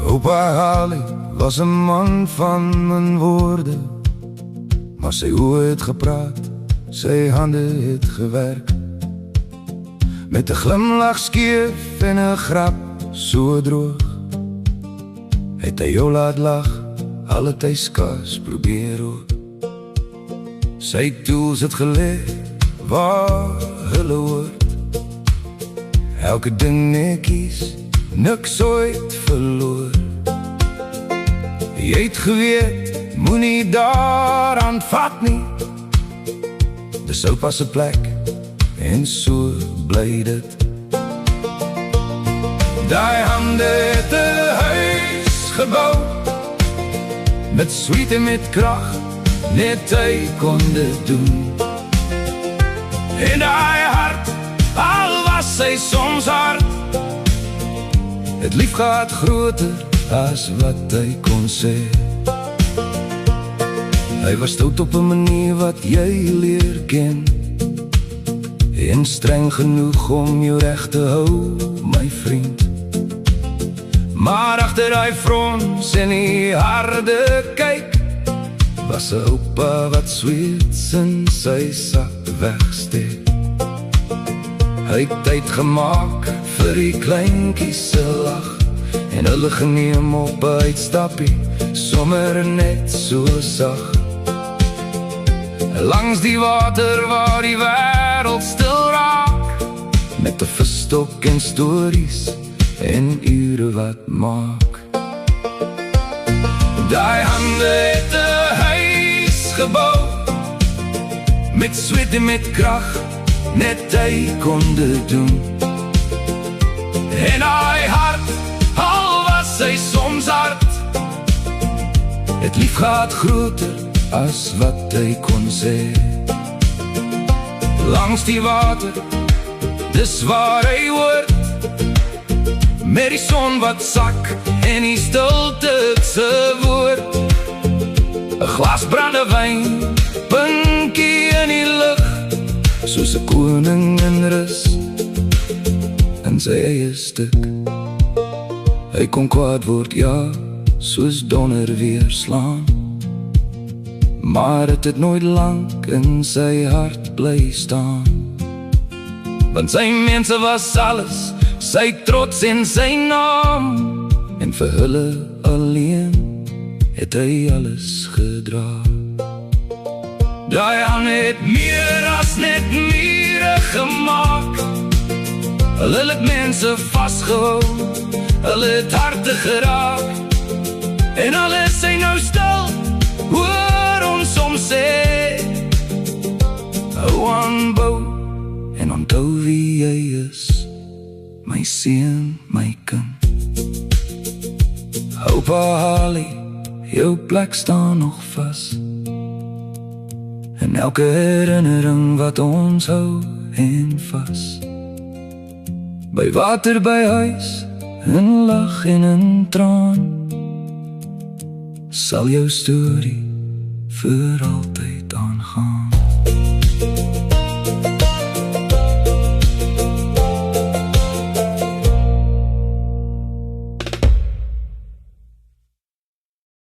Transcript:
Opa Ali was een man van mijn woorden, maar sy oë het gepraat, sy hande het gewerk. Met 'n glimlach skeef en 'n grap so droog, het hy jou laat lag, al het hy skaars probeer ook. Sy tools het gelê waar hulle hoort, elke ding netjies, niks ooit verloor. Jy het geweet, moenie daaraan vat nie, dis oupa se plek, en so bly dit. Daai hande het 'n huis gebou, met sweet en met krag, net hy kon dit doen. En daai hart, al was sy soms hard, het lief gehad groter as wat hy kon sê. Hy was stout op 'n manier wat jy leer ken, en streng genoeg om jou reg te hou, my vriend. Maar agter hy frons en die harde kyk, was 'n oupa wat sweets in sy sak wegsteek. Hy het tyd gemaak vir die kleintjies se lag, en hulle geneem op 'n uitstappie, sommer net so sag. Langs die water waar die wêreld stil raak, met 'n visstok en stories en ure wat maak. Daai hande het 'n huis gebou, met sweet en met krag, net hy kon dit doen. En hy hart, al was sy soms hard, het lief gehad groter as wat hy kon sê. Langs die water, dis waar hy hoort, met die son wat sak en die stilte se woord. 'n glas brandewyn, pinkie in die lug, soos 'n koning in rus, in sy eie stuk. Hy kon kwaad word, ja, soos donder weer slaan, maar het nooit lank in sy hart bly staan. Want sy mense was alles, sy trots en sy naam, en vir hulle alleen het hy alles gedra. Daai hand het meer as net mure gemaak, hulle het mense vasgehou, hulle het harte geraak. En al is sy nou stil, hoor ons soms sê, hou aan bou en onthou wie jy is, my seun, my kind. Oupa Ali, jou plek staan nog vas, en elke herinnering wat ons hou en vas. By water, by huis, in lach en in traan, sal jou storie vir altyd aangaan.